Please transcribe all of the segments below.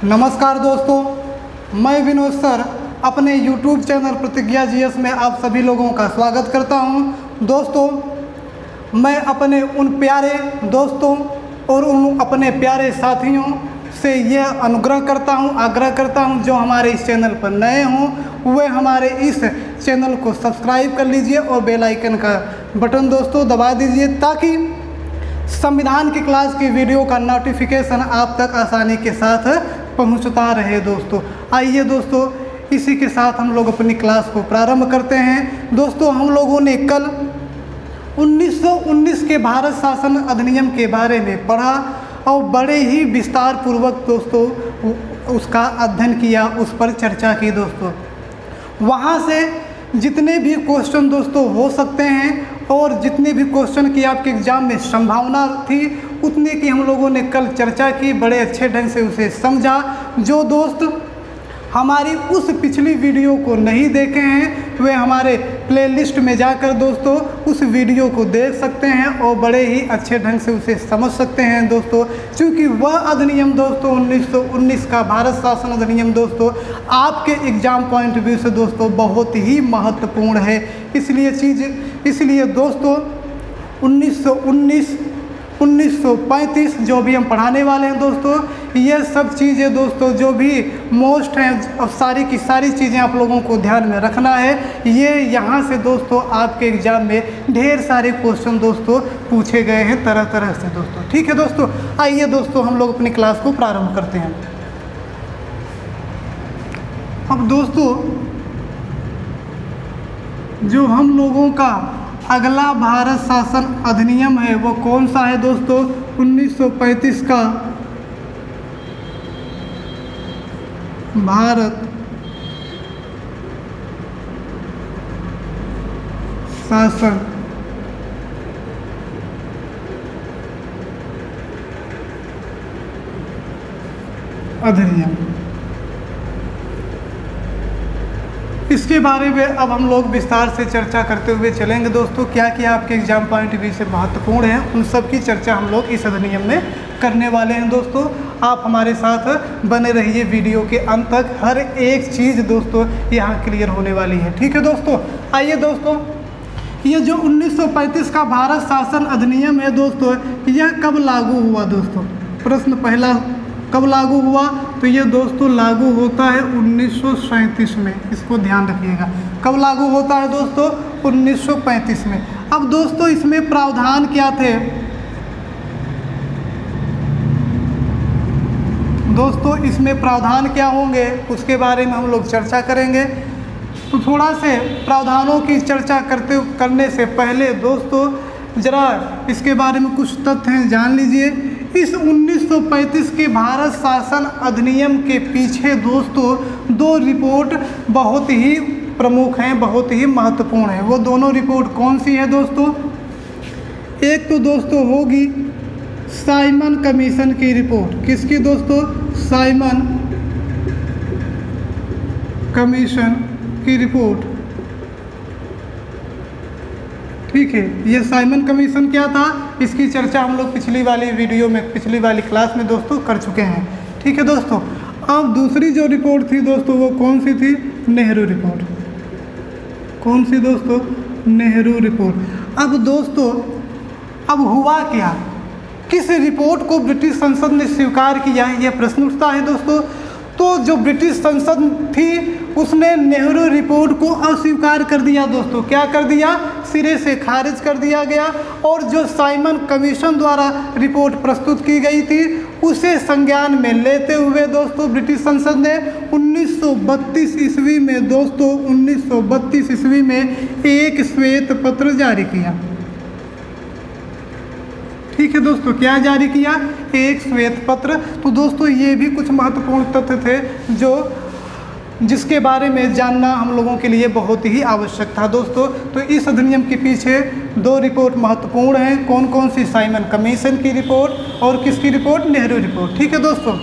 नमस्कार दोस्तों, मैं विनोद सर अपने YouTube चैनल प्रतिज्ञा जीएस में आप सभी लोगों का स्वागत करता हूं। दोस्तों, मैं अपने उन प्यारे दोस्तों और उन अपने प्यारे साथियों से यह आग्रह करता हूं जो हमारे इस चैनल पर नए हों वे हमारे इस चैनल को सब्सक्राइब कर लीजिए और बेल आइकन का बटन दोस्तों दबा दीजिए ताकि संविधान की क्लास की वीडियो का नोटिफिकेशन आप तक आसानी के साथ पहुंचता रहे। दोस्तों आइए दोस्तों, इसी के साथ हम लोग अपनी क्लास को प्रारंभ करते हैं। दोस्तों, हम लोगों ने कल 1919 के भारत शासन अधिनियम के बारे में पढ़ा और बड़े ही विस्तार पूर्वक दोस्तों उसका अध्ययन किया, उस पर चर्चा की। दोस्तों वहाँ से जितने भी क्वेश्चन दोस्तों हो सकते हैं और जितने भी क्वेश्चन की आपके एग्ज़ाम में संभावना थी उतने की हम लोगों ने कल चर्चा की, बड़े अच्छे ढंग से उसे समझा। जो दोस्त हमारी उस पिछली वीडियो को नहीं देखे हैं वे हमारे प्लेलिस्ट में जाकर दोस्तों उस वीडियो को देख सकते हैं और बड़े ही अच्छे ढंग से उसे समझ सकते हैं। दोस्तों क्योंकि वह अधिनियम दोस्तों 1919 का भारत शासन अधिनियम दोस्तों आपके एग्ज़ाम पॉइंट व्यू से दोस्तों बहुत ही महत्वपूर्ण है। इसलिए दोस्तों 1919 1935 जो भी हम पढ़ाने वाले हैं दोस्तों, ये सब चीज़ें दोस्तों जो भी मोस्ट हैं, अब सारी की सारी चीज़ें आप लोगों को ध्यान में रखना है। ये यहाँ से दोस्तों आपके एग्ज़ाम में ढेर सारे क्वेश्चन दोस्तों पूछे गए हैं तरह तरह से दोस्तों। ठीक है दोस्तों, आइए दोस्तों हम लोग अपनी क्लास को प्रारंभ करते हैं। अब दोस्तों जो हम लोगों का अगला भारत शासन अधिनियम है वो कौन सा है दोस्तों? 1935 का भारत शासन अधिनियम। इसके बारे में अब हम लोग विस्तार से चर्चा करते हुए चलेंगे। दोस्तों क्या क्या आपके एग्जाम पॉइंट व्यू से महत्वपूर्ण है उन सब की चर्चा हम लोग इस अधिनियम में करने वाले हैं। दोस्तों आप हमारे साथ बने रहिए, वीडियो के अंत तक हर एक चीज़ दोस्तों यहाँ क्लियर होने वाली है। ठीक है दोस्तों, आइए दोस्तों, ये जो 1935 का भारत शासन अधिनियम है दोस्तों, यह कब लागू हुआ? दोस्तों प्रश्न पहला, कब लागू हुआ? तो ये दोस्तों लागू होता है 1937 में, इसको ध्यान रखिएगा। कब लागू होता है दोस्तों? 1935 में। अब दोस्तों इसमें प्रावधान क्या थे? दोस्तों इसमें प्रावधान क्या होंगे उसके बारे में हम लोग चर्चा करेंगे। तो थोड़ा से प्रावधानों की चर्चा करने से पहले दोस्तों जरा इसके बारे में कुछ तथ्य जान लीजिए। इस 1935 के भारत शासन अधिनियम के पीछे दोस्तों दो रिपोर्ट बहुत ही प्रमुख हैं, बहुत ही महत्वपूर्ण हैं। वो दोनों रिपोर्ट कौन सी है दोस्तों? एक तो दोस्तों होगी साइमन कमीशन की रिपोर्ट। किसकी दोस्तों? साइमन कमीशन की रिपोर्ट। ठीक है, ये साइमन कमीशन क्या था इसकी चर्चा हम लोग पिछली वाली वीडियो में, पिछली वाली क्लास में दोस्तों कर चुके हैं। ठीक है दोस्तों, अब दूसरी जो रिपोर्ट थी दोस्तों वो कौन सी थी? नेहरू रिपोर्ट। कौन सी दोस्तों? नेहरू रिपोर्ट। अब दोस्तों अब हुआ क्या, किस रिपोर्ट को ब्रिटिश संसद ने स्वीकार किया, यह प्रश्न उठता है दोस्तों। तो जो ब्रिटिश संसद थी उसने नेहरू रिपोर्ट को अस्वीकार कर दिया दोस्तों। क्या कर दिया? सिरे से खारिज कर दिया गया। और जो साइमन कमीशन द्वारा रिपोर्ट प्रस्तुत की गई थी उसे संज्ञान में लेते हुए दोस्तों ब्रिटिश संसद ने 1932 ईस्वी में दोस्तों 1932 ईस्वी में एक श्वेत पत्र जारी किया। ठीक है दोस्तों, क्या जारी किया? एक श्वेत पत्र। तो दोस्तों ये भी कुछ महत्वपूर्ण तथ्य थे जो जिसके बारे में जानना हम लोगों के लिए बहुत ही आवश्यक था दोस्तों। तो इस अधिनियम के पीछे दो रिपोर्ट महत्वपूर्ण हैं। कौन कौन सी? साइमन कमीशन की रिपोर्ट और किसकी रिपोर्ट? नेहरू रिपोर्ट। ठीक है दोस्तों,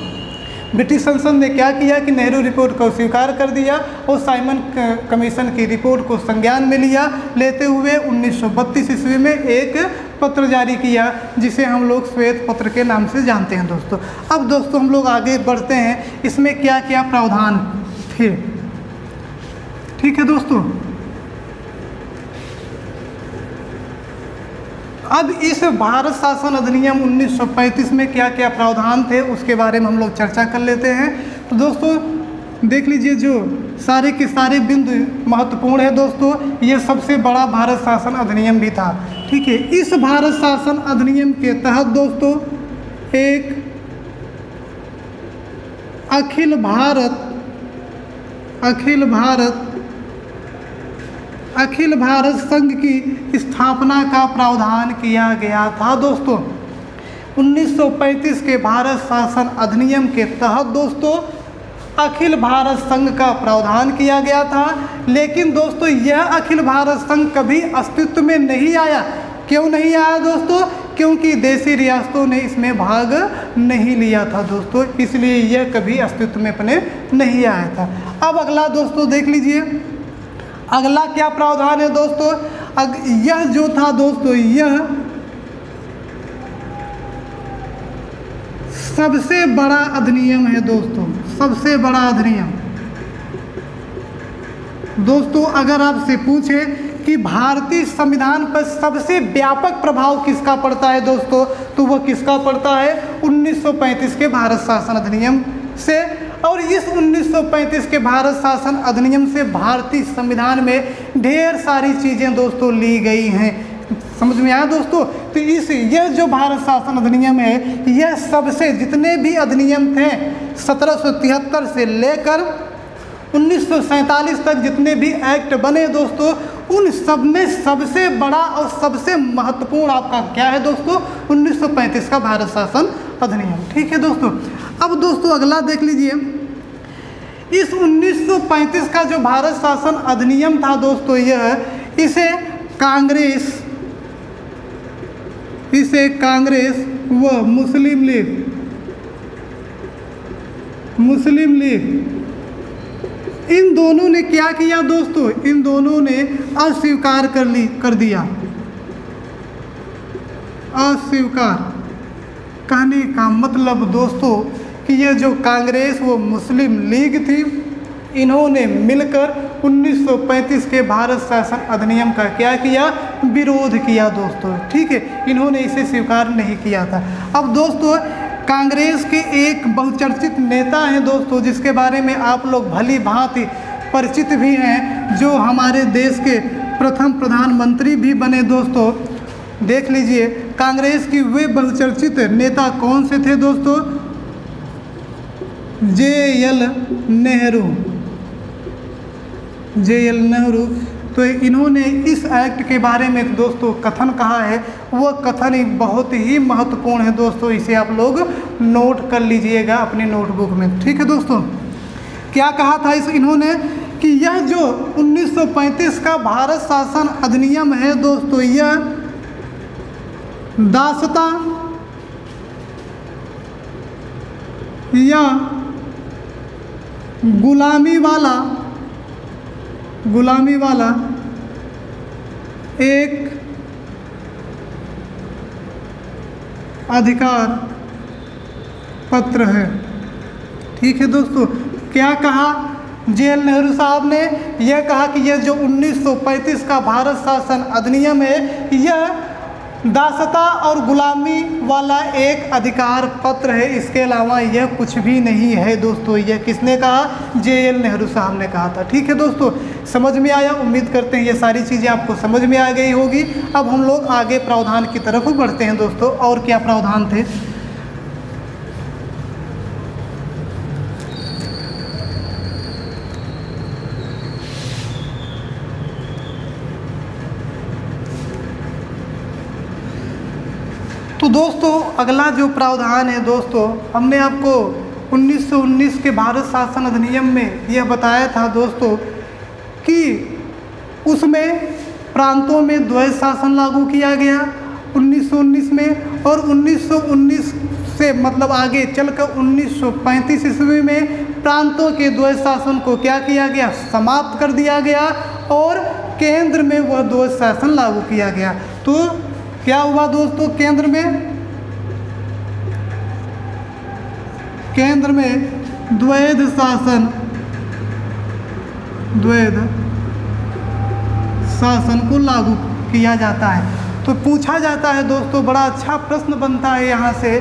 ब्रिटिश संसद ने क्या किया कि नेहरू रिपोर्ट को स्वीकार कर दिया और साइमन कमीशन की रिपोर्ट को संज्ञान में लिया, लेते हुए 1932 ईस्वी में एक पत्र जारी किया, जिसे हम लोग श्वेत पत्र के नाम से जानते हैं दोस्तों। अब दोस्तों हम लोग आगे बढ़ते हैं, इसमें क्या क्या प्रावधान थे। ठीक है दोस्तों, अब इस भारत शासन अधिनियम 1935 में क्या क्या प्रावधान थे उसके बारे में हम लोग चर्चा कर लेते हैं। तो दोस्तों देख लीजिए, जो सारे के सारे बिंदु महत्वपूर्ण है दोस्तों, ये सबसे बड़ा भारत शासन अधिनियम भी था। ठीक है, इस भारत शासन अधिनियम के तहत दोस्तों एक अखिल भारत संघ की स्थापना का प्रावधान किया गया था दोस्तों। 1935 के भारत शासन अधिनियम के तहत दोस्तों अखिल भारत संघ का प्रावधान किया गया था, लेकिन दोस्तों यह अखिल भारत संघ कभी अस्तित्व में नहीं आया। क्यों नहीं आया दोस्तों? क्योंकि देशी रियासतों ने इसमें भाग नहीं लिया था दोस्तों, इसलिए यह कभी अस्तित्व में अपने नहीं आया था। अब अगला दोस्तों देख लीजिए, अगला क्या प्रावधान है दोस्तों। यह जो था दोस्तों, यह सबसे बड़ा अधिनियम है दोस्तों, सबसे बड़ा अधिनियम। दोस्तों अगर आपसे पूछे कि भारतीय संविधान पर सबसे व्यापक प्रभाव किसका पड़ता है दोस्तों, तो वह किसका पड़ता है? 1935 के भारत शासन अधिनियम से। और इस 1935 के भारत शासन अधिनियम से भारतीय संविधान में ढेर सारी चीज़ें दोस्तों ली गई हैं। समझ में आया दोस्तों? तो यह जो भारत शासन अधिनियम है, यह सबसे जितने भी अधिनियम थे 1773 से लेकर 1947 तक जितने भी एक्ट बने दोस्तों, उन सब में सबसे बड़ा और सबसे महत्वपूर्ण आपका क्या है दोस्तों? 1935 का भारत शासन अधिनियम। ठीक है दोस्तों, अब दोस्तों अगला देख लीजिए, इस 1935 का जो भारत शासन अधिनियम था दोस्तों, इसे कांग्रेस व मुस्लिम लीग इन दोनों ने क्या किया दोस्तों? इन दोनों ने अस्वीकार कर दिया। अस्वीकार कहने का मतलब दोस्तों कि यह जो कांग्रेस व मुस्लिम लीग थी, इन्होंने मिलकर 1935 के भारत शासन अधिनियम का क्या किया? विरोध किया दोस्तों। ठीक है, इन्होंने इसे स्वीकार नहीं किया था। अब दोस्तों कांग्रेस के एक बहुचर्चित नेता हैं दोस्तों, जिसके बारे में आप लोग भली भांति परिचित भी हैं, जो हमारे देश के प्रथम प्रधानमंत्री भी बने दोस्तों। देख लीजिए, कांग्रेस की वे बहुचर्चित नेता कौन से थे दोस्तों? जे.एल. नेहरू। तो इन्होंने इस एक्ट के बारे में दोस्तों कथन कहा है, वह कथन एक बहुत ही महत्वपूर्ण है दोस्तों, इसे आप लोग नोट कर लीजिएगा अपनी नोटबुक में। ठीक है दोस्तों, क्या कहा था इन्होंने कि यह जो 1935 का भारत शासन अधिनियम है दोस्तों, यह दासता या गुलामी वाला एक अधिकार पत्र है। ठीक है दोस्तों, क्या कहा जे.एल. नेहरू साहब ने? यह कहा कि यह जो 1935 का भारत शासन अधिनियम है, यह दासता और गुलामी वाला एक अधिकार पत्र है, इसके अलावा यह कुछ भी नहीं है दोस्तों। यह किसने कहा? जे.एल. नेहरू साहब ने कहा था। ठीक है दोस्तों, समझ में आया? उम्मीद करते हैं ये सारी चीज़ें आपको समझ में आ गई होगी। अब हम लोग आगे प्रावधान की तरफ बढ़ते हैं दोस्तों। और क्या प्रावधान थे? तो दोस्तों अगला जो प्रावधान है दोस्तों, हमने आपको 1919 के भारत शासन अधिनियम में यह बताया था दोस्तों कि उसमें प्रांतों में द्वैध शासन लागू किया गया 1919 में, और 1919 से मतलब आगे चलकर 1935 ईस्वी में प्रांतों के द्वैध शासन को क्या किया गया? समाप्त कर दिया गया और केंद्र में वह द्वैध शासन लागू किया गया। तो क्या हुआ दोस्तों, केंद्र में द्वैध शासन को लागू किया जाता है। तो पूछा जाता है दोस्तों, बड़ा अच्छा प्रश्न बनता है यहाँ से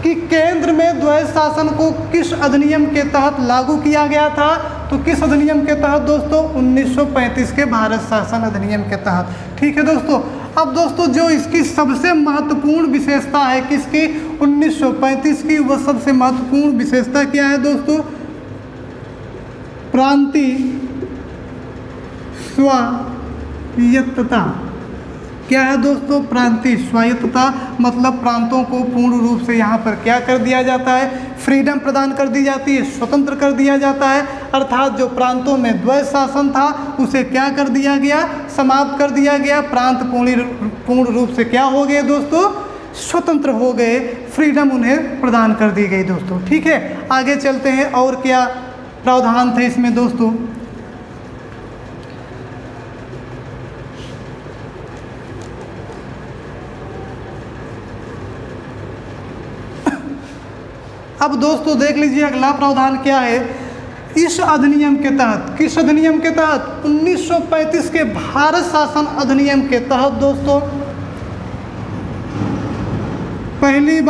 कि केंद्र में द्वैध शासन को किस अधिनियम के तहत लागू किया गया था। तो किस अधिनियम के तहत दोस्तों, 1935 के भारत शासन अधिनियम के तहत। ठीक है दोस्तों। अब दोस्तों जो इसकी सबसे महत्वपूर्ण विशेषता है किसकी, 1935 की, वह सबसे महत्वपूर्ण विशेषता क्या है दोस्तों, प्रांतीय स्वायत्तता। क्या है दोस्तों, प्रांतीय स्वायत्तता, मतलब प्रांतों को पूर्ण रूप से यहाँ पर क्या कर दिया जाता है, फ्रीडम प्रदान कर दी जाती है, स्वतंत्र कर दिया जाता है। अर्थात जो प्रांतों में द्वैध शासन था उसे क्या कर दिया गया, समाप्त कर दिया गया। प्रांत पूर्ण रूप से क्या हो गए दोस्तों, स्वतंत्र हो गए, फ्रीडम उन्हें प्रदान कर दी गई दोस्तों। ठीक है, आगे चलते हैं और क्या प्रावधान थे इसमें दोस्तों। अब दोस्तों देख लीजिए अगला प्रावधान क्या है। इस अधिनियम के तहत, किस अधिनियम के तहत, 1935 के भारत शासन अधिनियम के तहत दोस्तों पहली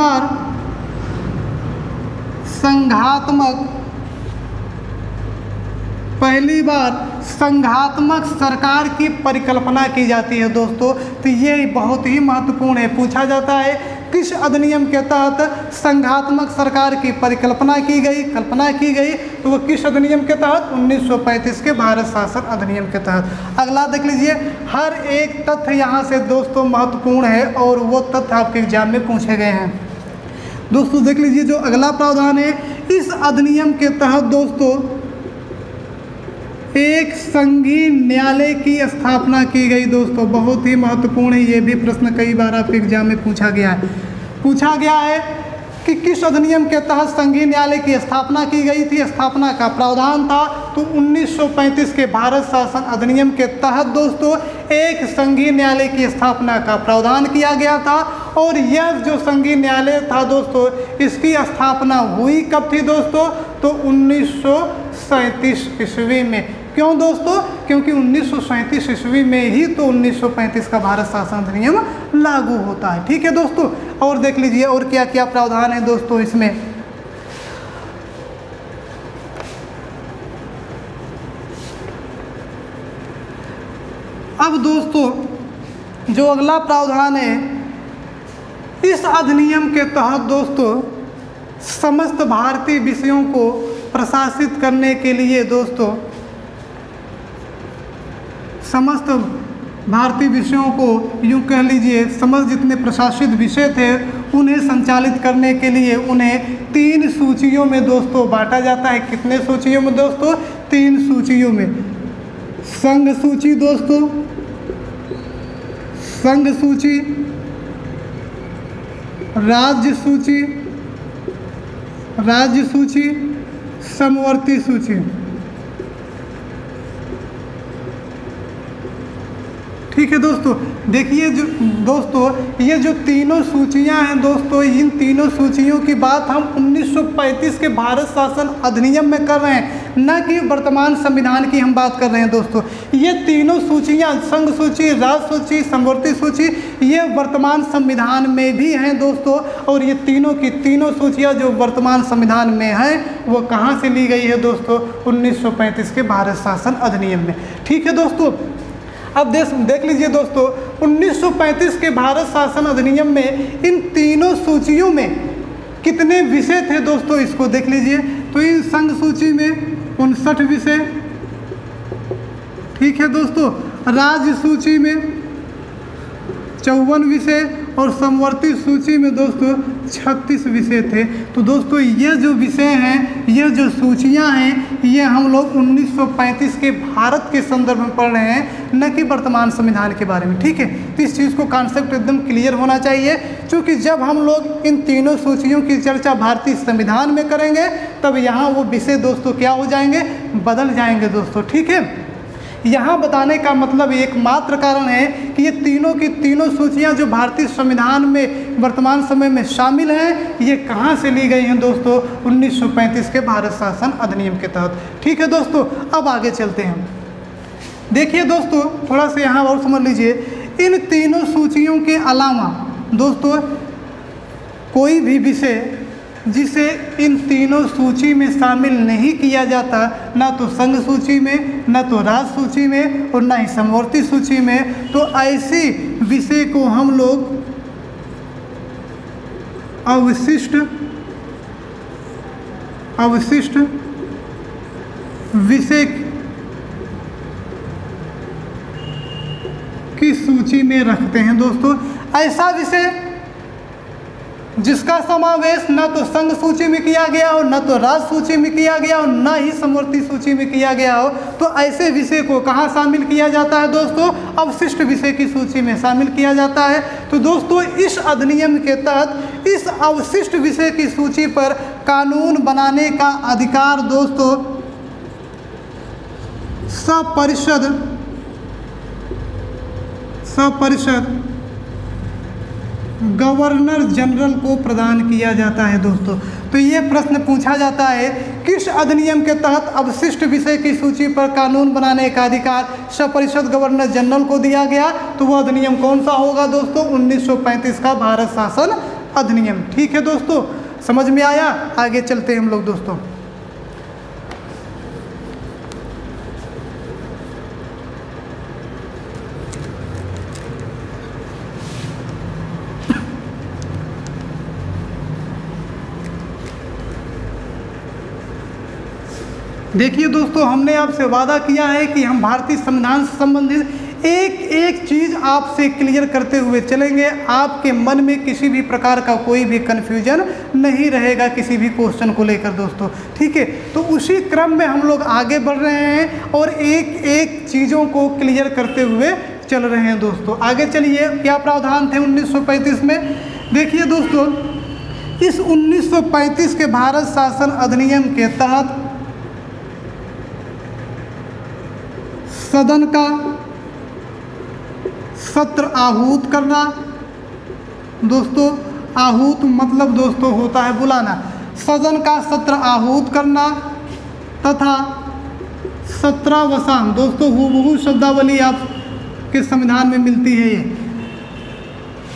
बार संघात्मक सरकार की परिकल्पना की जाती है दोस्तों। तो ये बहुत ही महत्वपूर्ण है, पूछा जाता है किस अधिनियम के तहत संघात्मक सरकार की कल्पना की गई। तो वो किस अधिनियम के तहत, 1935 के भारत शासन अधिनियम के तहत। अगला देख लीजिए, हर एक तथ्य यहाँ से दोस्तों महत्वपूर्ण है और वो तथ्य आपके एग्जाम में पूछे गए हैं दोस्तों। देख लीजिए जो अगला प्रावधान है, इस अधिनियम के तहत दोस्तों एक संघीय न्यायालय की स्थापना की गई दोस्तों। बहुत ही महत्वपूर्ण है, ये भी प्रश्न कई बार आपके एग्जाम में पूछा गया है कि किस अधिनियम के तहत संघीय न्यायालय की स्थापना की गई थी। स्थापना का प्रावधान था तो 1935 के भारत शासन अधिनियम के तहत दोस्तों एक संघीय न्यायालय की स्थापना का प्रावधान किया गया था। और यह जो संघीय न्यायालय था दोस्तों, इसकी स्थापना हुई कब थी दोस्तों, तो 1937 ईस्वी में। क्यों दोस्तों, क्योंकि 1937 ईस्वी में ही तो 1935 का भारत शासन अधिनियम लागू होता है। ठीक है दोस्तों। और देख लीजिए और क्या क्या प्रावधान है दोस्तों इसमें। अब दोस्तों जो अगला प्रावधान है, इस अधिनियम के तहत दोस्तों समस्त भारतीय विषयों को प्रशासित करने के लिए दोस्तों, समस्त भारतीय विषयों को यूँ कह लीजिए, समस्त जितने प्रशासित विषय थे उन्हें संचालित करने के लिए उन्हें 3 सूचियों में दोस्तों बांटा जाता है। कितने सूचियों में दोस्तों, 3 सूचियों में। संघ सूची दोस्तों, संघ सूची, राज्य सूची, समवर्ती सूची। ठीक है दोस्तों। देखिए जो दोस्तों ये जो तीनों सूचियां हैं दोस्तों, इन तीनों सूचियों की बात हम 1935 के भारत शासन अधिनियम में कर रहे हैं, न कि वर्तमान संविधान की हम बात कर रहे हैं दोस्तों। ये तीनों सूचियां, संघ सूची, राज्य सूची, समवर्ती सूची, ये वर्तमान संविधान में भी हैं दोस्तों। और ये तीनों की तीनों सूचियां जो वर्तमान संविधान में हैं वो कहाँ से ली गई है दोस्तों, 1935 के भारत शासन अधिनियम में। ठीक है दोस्तों। अब देख लीजिए दोस्तों, 1935 के भारत शासन अधिनियम में इन तीनों सूचियों में कितने विषय थे दोस्तों, इसको देख लीजिए। तो इन संघ सूची में 59 विषय, ठीक है दोस्तों, राज्य सूची में 54 विषय और समवर्ती सूची में दोस्तों 36 विषय थे। तो दोस्तों ये जो विषय हैं, ये जो सूचियां हैं, ये हम लोग 1935 के भारत के संदर्भ में पढ़ रहे हैं, न कि वर्तमान संविधान के बारे में। ठीक है, तो इस चीज़ को कॉन्सेप्ट एकदम क्लियर होना चाहिए, क्योंकि जब हम लोग इन तीनों सूचियों की चर्चा भारतीय संविधान में करेंगे तब यहाँ वो विषय दोस्तों क्या हो जाएंगे, बदल जाएंगे दोस्तों। ठीक है, यहाँ बताने का मतलब एकमात्र कारण है कि ये तीनों की तीनों सूचियाँ जो भारतीय संविधान में वर्तमान समय में शामिल हैं, ये कहाँ से ली गई हैं दोस्तों? 1935 के भारत शासन अधिनियम के तहत। ठीक है दोस्तों, अब आगे चलते हैं। देखिए दोस्तों, थोड़ा सा यहाँ और समझ लीजिए, इन तीनों सूचियों के अलावा दोस्तों कोई भी विषय जिसे इन तीनों सूची में शामिल नहीं किया जाता, ना तो संघ सूची में, ना तो राज्य सूची में और ना ही समवर्ती सूची में, तो ऐसे विषय को हम लोग अवशिष्ट विषय की सूची में रखते हैं दोस्तों। ऐसा विषय जिसका समावेश न तो संघ सूची में किया गया हो, न तो राज्य सूची में किया गया हो, न ही समवर्ती सूची में किया गया हो, तो ऐसे विषय को कहाँ शामिल किया जाता है दोस्तों? अवशिष्ट विषय की सूची में शामिल किया जाता है। तो दोस्तों इस अधिनियम के तहत इस अवशिष्ट विषय की सूची पर कानून बनाने का अधिकार दोस्तों सपरिषद गवर्नर जनरल को प्रदान किया जाता है दोस्तों। तो ये प्रश्न पूछा जाता है, किस अधिनियम के तहत अवशिष्ट विषय की सूची पर कानून बनाने का अधिकार सपरिषद गवर्नर जनरल को दिया गया? तो वह अधिनियम कौन सा होगा दोस्तों? 1935 का भारत शासन अधिनियम। ठीक है दोस्तों, समझ में आया? आगे चलते हैं हम लोग दोस्तों। देखिए दोस्तों, हमने आपसे वादा किया है कि हम भारतीय संविधान से संबंधित एक एक चीज़ आपसे क्लियर करते हुए चलेंगे। आपके मन में किसी भी प्रकार का कोई भी कन्फ्यूजन नहीं रहेगा किसी भी क्वेश्चन को लेकर दोस्तों। ठीक है, तो उसी क्रम में हम लोग आगे बढ़ रहे हैं और एक एक चीज़ों को क्लियर करते हुए चल रहे हैं दोस्तों। आगे चलिए, क्या प्रावधान थे 1935 में? देखिए दोस्तों, इस 1935 के भारत शासन अधिनियम के तहत सदन का सत्र आहूत करना दोस्तों, आहूत मतलब दोस्तों होता है बुलाना, सदन का सत्र आहूत करना तथा सत्रावसान दोस्तों, हूबहू शब्दावली आपके संविधान में मिलती है। ये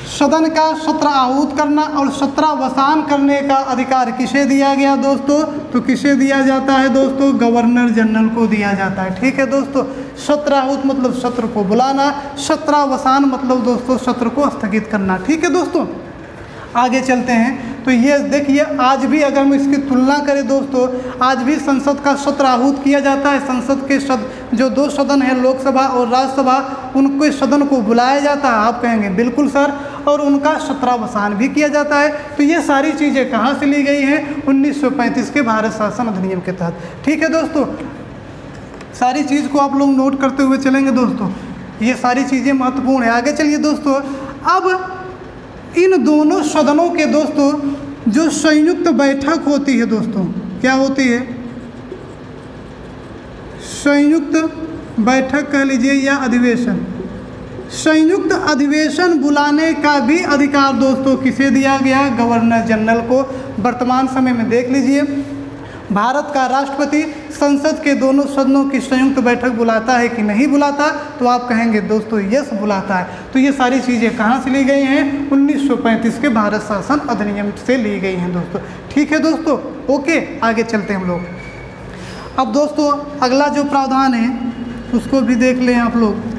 सदन का सत्र आहूत करना और सत्रावसान करने का अधिकार किसे दिया गया दोस्तों? तो किसे दिया जाता है दोस्तों? गवर्नर जनरल को दिया जाता है। ठीक है दोस्तों, सत्र आहूत मतलब सत्र को बुलाना, सत्रावसान मतलब दोस्तों सत्र को स्थगित करना। ठीक है दोस्तों, आगे चलते हैं। तो ये देखिए, आज भी अगर हम इसकी तुलना करें दोस्तों, आज भी संसद का सत्र आहूत किया जाता है। संसद के जो दो सदन है, लोकसभा और राज्यसभा, उनके सदन को बुलाया जाता है। आप कहेंगे बिल्कुल सर, और उनका सत्रावसान भी किया जाता है। तो ये सारी चीज़ें कहाँ से ली गई हैं? 1935 के भारत शासन अधिनियम के तहत। ठीक है दोस्तों, सारी चीज़ को आप लोग नोट करते हुए चलेंगे दोस्तों, ये सारी चीज़ें महत्वपूर्ण है। आगे चलिए दोस्तों, अब इन दोनों सदनों के दोस्तों जो संयुक्त बैठक होती है दोस्तों, क्या होती है? संयुक्त बैठक कह लीजिए या अधिवेशन। संयुक्त अधिवेशन बुलाने का भी अधिकार दोस्तों किसे दिया गया? गवर्नर जनरल को। वर्तमान समय में देख लीजिए, भारत का राष्ट्रपति संसद के दोनों सदनों की संयुक्त बैठक बुलाता है कि नहीं बुलाता? तो आप कहेंगे दोस्तों यस, बुलाता है। तो ये सारी चीज़ें कहाँ से ली गई हैं? 1935 के भारत शासन अधिनियम से ली गई हैं दोस्तों। ठीक है दोस्तों, ओके, आगे चलते हैं हम लोग। अब दोस्तों अगला जो प्रावधान है उसको भी देख लें आप लोग।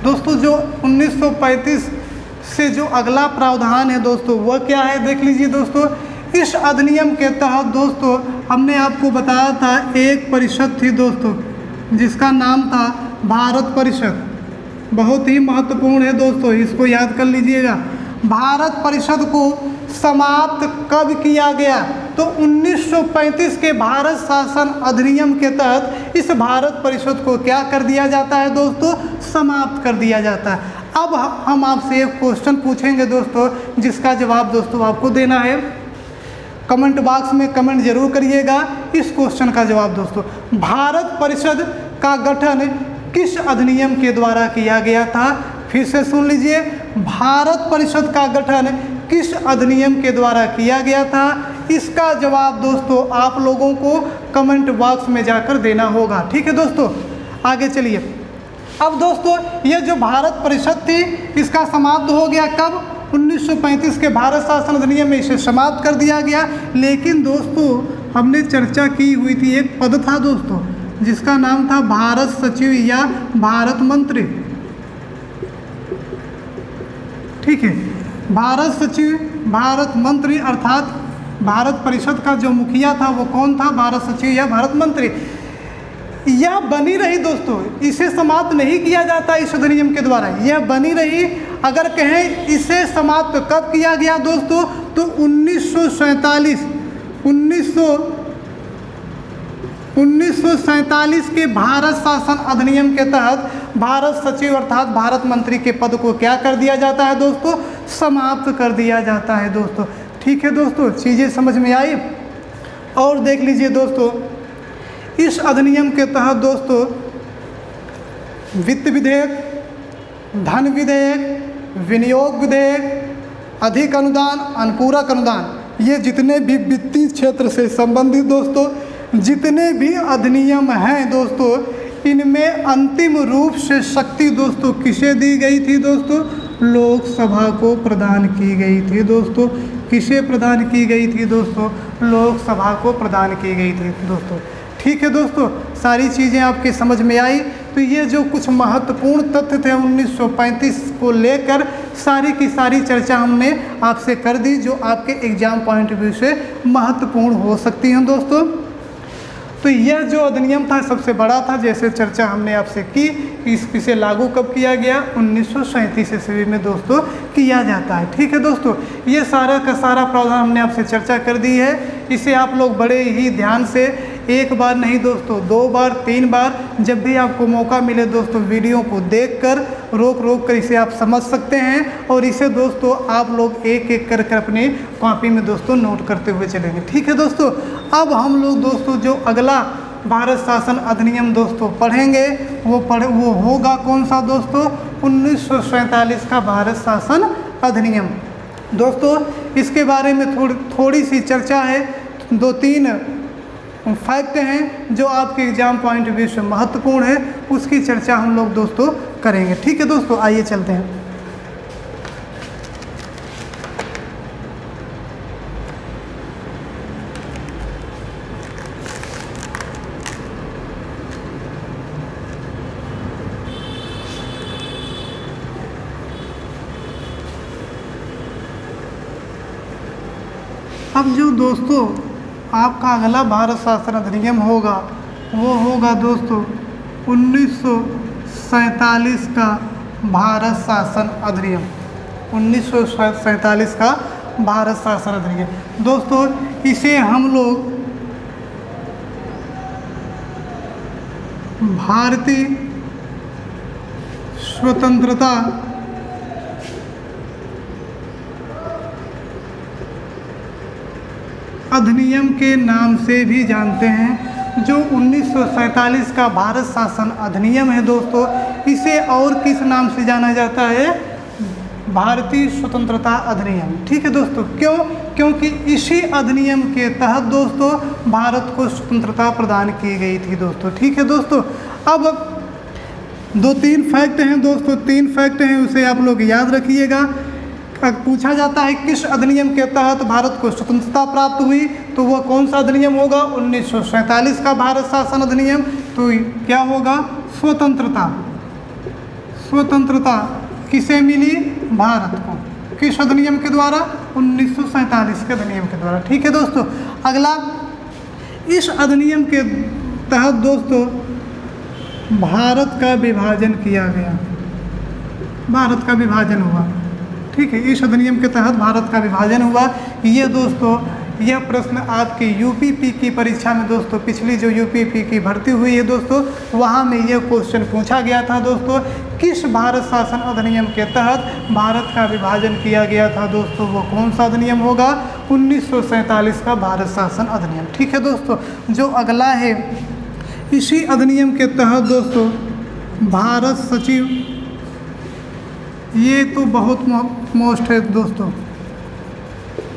दोस्तों जो 1935 से जो अगला प्रावधान है दोस्तों, वह क्या है? देख लीजिए दोस्तों, इस अधिनियम के तहत दोस्तों हमने आपको बताया था एक परिषद थी दोस्तों, जिसका नाम था भारत परिषद। बहुत ही महत्वपूर्ण है दोस्तों, इसको याद कर लीजिएगा। भारत परिषद को समाप्त कब किया गया? तो 1935 के भारत शासन अधिनियम के तहत इस भारत परिषद को क्या कर दिया जाता है दोस्तों? समाप्त कर दिया जाता है। अब हम आपसे एक क्वेश्चन पूछेंगे दोस्तों, जिसका जवाब दोस्तों आपको देना है। कमेंट बॉक्स में कमेंट जरूर करिएगा इस क्वेश्चन का जवाब दोस्तों। भारत परिषद का गठन किस अधिनियम के द्वारा किया गया था? फिर से सुन लीजिए, भारत परिषद का गठन किस अधिनियम के द्वारा किया गया था? इसका जवाब दोस्तों आप लोगों को कमेंट बॉक्स में जाकर देना होगा। ठीक है दोस्तों, आगे चलिए। अब दोस्तों ये जो भारत परिषद थी इसका समाप्त हो गया कब? 1935 के भारत शासन अधिनियम में इसे समाप्त कर दिया गया। लेकिन दोस्तों हमने चर्चा की हुई थी, एक पद था दोस्तों जिसका नाम था भारत सचिव या भारत मंत्री। ठीक है, भारत सचिव, भारत मंत्री, अर्थात भारत परिषद का जो मुखिया था वो कौन था? भारत सचिव या भारत मंत्री। यह बनी रही दोस्तों, इसे समाप्त नहीं किया जाता इस अधिनियम के द्वारा, यह बनी रही। अगर कहें इसे समाप्त कब किया गया दोस्तों? तो 1947 के भारत शासन अधिनियम के तहत भारत सचिव अर्थात भारत मंत्री के पद को क्या कर दिया जाता है दोस्तों? समाप्त कर दिया जाता है दोस्तों। ठीक है दोस्तों, चीज़ें समझ में आई? और देख लीजिए दोस्तों, इस अधिनियम के तहत दोस्तों वित्त विधेयक, धन विधेयक, विनियोग विधेयक, अधिक अनुदान, अनुपूरक अनुदान, ये जितने भी वित्तीय क्षेत्र से संबंधित दोस्तों जितने भी अधिनियम हैं दोस्तों, इनमें अंतिम रूप से शक्ति दोस्तों किसे दी गई थी दोस्तों? लोकसभा को प्रदान की गई थी दोस्तों। किसे प्रदान की गई थी दोस्तों? लोकसभा को प्रदान की गई थी दोस्तों। ठीक है दोस्तों, सारी चीज़ें आपके समझ में आई। तो ये जो कुछ महत्वपूर्ण तथ्य थे 1935 को लेकर सारी की सारी चर्चा हमने आपसे कर दी, जो आपके एग्जाम पॉइंट ऑफ व्यू से महत्वपूर्ण हो सकती हैं दोस्तों। तो यह जो अधिनियम था सबसे बड़ा था, जैसे चर्चा हमने आपसे की कि इसे लागू कब किया गया? 1937 ईस्वी में दोस्तों किया जाता है। ठीक है दोस्तों, ये सारा का सारा प्रावधान हमने आपसे चर्चा कर दी है। इसे आप लोग बड़े ही ध्यान से एक बार नहीं दोस्तों 2 बार 3 बार जब भी आपको मौका मिले दोस्तों वीडियो को देखकर रोक कर इसे आप समझ सकते हैं। और इसे दोस्तों आप लोग एक एक कर अपने कॉपी में दोस्तों नोट करते हुए चलेंगे। ठीक है दोस्तों, अब हम लोग दोस्तों जो अगला भारत शासन अधिनियम दोस्तों पढ़ेंगे वो होगा कौन सा दोस्तों? 1947 का भारत शासन अधिनियम। दोस्तों इसके बारे में थोड़ी सी चर्चा है, 2-3 फैक्ट हैं जो आपके एग्जाम पॉइंट ऑफ व्यू से महत्वपूर्ण है, उसकी चर्चा हम लोग दोस्तों करेंगे। ठीक है दोस्तों, आइए चलते हैं। अब जो दोस्तों आपका अगला भारत शासन अधिनियम होगा वो होगा दोस्तों 1947 का भारत शासन अधिनियम। 1947 का भारत शासन अधिनियम दोस्तों, इसे हम लोग भारतीय स्वतंत्रता अधिनियम के नाम से भी जानते हैं। जो 1947 का भारत शासन अधिनियम है दोस्तों, इसे और किस नाम से जाना जाता है? भारतीय स्वतंत्रता अधिनियम। ठीक है दोस्तों, क्यों? क्योंकि इसी अधिनियम के तहत दोस्तों भारत को स्वतंत्रता प्रदान की गई थी दोस्तों। ठीक है दोस्तों, अब 2-3 फैक्ट हैं दोस्तों, 3 फैक्ट हैं, उसे आप लोग याद रखिएगा। पूछा जाता है किस अधिनियम के तहत भारत को स्वतंत्रता प्राप्त हुई, तो वह कौन सा अधिनियम होगा? 1947 का भारत शासन अधिनियम। तो क्या होगा? स्वतंत्रता। स्वतंत्रता किसे मिली? भारत को। किस अधिनियम के द्वारा? 1947 के अधिनियम के द्वारा। ठीक है दोस्तों, अगला, इस अधिनियम के तहत दोस्तों भारत का विभाजन किया गया। भारत का विभाजन हुआ। ठीक है, इस अधिनियम के तहत भारत का विभाजन हुआ। ये दोस्तों यह प्रश्न आपके यूपीपी की परीक्षा में दोस्तों, पिछली जो यूपीपी की भर्ती हुई है दोस्तों, वहाँ में यह क्वेश्चन पूछा गया था दोस्तों, किस भारत शासन अधिनियम के तहत भारत का विभाजन किया गया था दोस्तों, वो कौन सा अधिनियम होगा? 1947 का भारत शासन अधिनियम। ठीक है दोस्तों, जो अगला है, इसी अधिनियम के तहत दोस्तों भारत सचिव, ये तो बहुत मोस्ट है दोस्तों,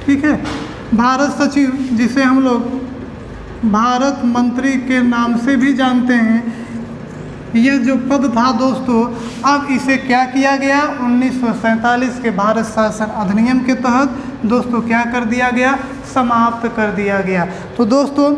ठीक है, भारत सचिव जिसे हम लोग भारत मंत्री के नाम से भी जानते हैं, यह जो पद था दोस्तों, अब इसे क्या किया गया? 1947 के भारत शासन अधिनियम के तहत दोस्तों क्या कर दिया गया? समाप्त कर दिया गया। तो दोस्तों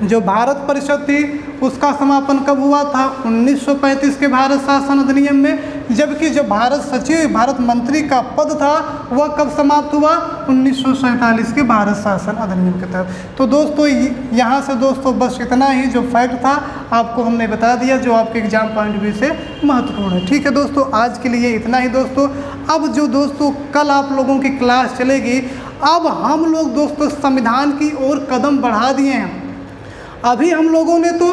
जो भारत परिषद थी उसका समापन कब हुआ था? 1935 के भारत शासन अधिनियम में, जबकि जो भारत सचिव, भारत मंत्री का पद था वह कब समाप्त हुआ? 1947 के भारत शासन अधिनियम के तहत। तो दोस्तों यहाँ से दोस्तों बस इतना ही जो फैक्ट था आपको हमने बता दिया, जो आपके एग्जाम पॉइंट ऑफ व्यू से महत्वपूर्ण है। ठीक है दोस्तों, आज के लिए इतना ही दोस्तों। अब जो दोस्तों कल आप लोगों की क्लास चलेगी, अब हम लोग दोस्तों संविधान की ओर कदम बढ़ा दिए हैं। अभी हम लोगों ने तो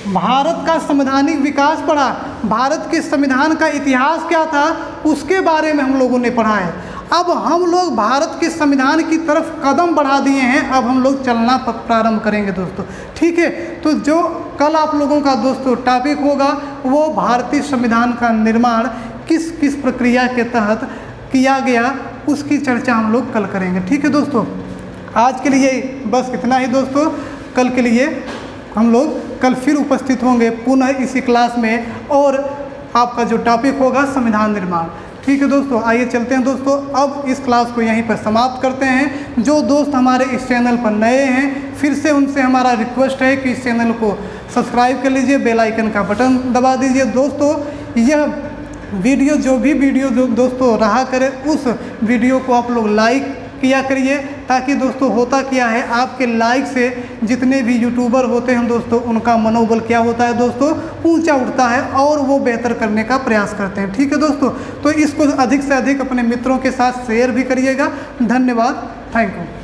भारत का संवैधानिक विकास पढ़ा, भारत के संविधान का इतिहास क्या था उसके बारे में हम लोगों ने पढ़ा है। अब हम लोग भारत के संविधान की तरफ कदम बढ़ा दिए हैं, अब हम लोग चलना प्रारंभ करेंगे दोस्तों। ठीक है, तो जो कल आप लोगों का दोस्तों टॉपिक होगा वो भारतीय संविधान का निर्माण किस किस प्रक्रिया के तहत किया गया, उसकी चर्चा हम लोग कल करेंगे। ठीक है दोस्तों, आज के लिए बस इतना ही दोस्तों। कल के लिए हम लोग कल फिर उपस्थित होंगे पुनः इसी क्लास में, और आपका जो टॉपिक होगा संविधान निर्माण। ठीक है दोस्तों, आइए चलते हैं दोस्तों, अब इस क्लास को यहीं पर समाप्त करते हैं। जो दोस्त हमारे इस चैनल पर नए हैं, फिर से उनसे हमारा रिक्वेस्ट है कि इस चैनल को सब्सक्राइब कर लीजिए, बेल आइकन का बटन दबा दीजिए। दोस्तों यह वीडियो जो भी वीडियो दोस्तों रहा करे, उस वीडियो को आप लोग लाइक किया करिए, ताकि दोस्तों होता क्या है, आपके लाइक से जितने भी यूट्यूबर होते हैं दोस्तों, उनका मनोबल क्या होता है दोस्तों, ऊंचा उठता है और वो बेहतर करने का प्रयास करते हैं। ठीक है दोस्तों, तो इसको अधिक से अधिक अपने मित्रों के साथ शेयर भी करिएगा। धन्यवाद, थैंक यू।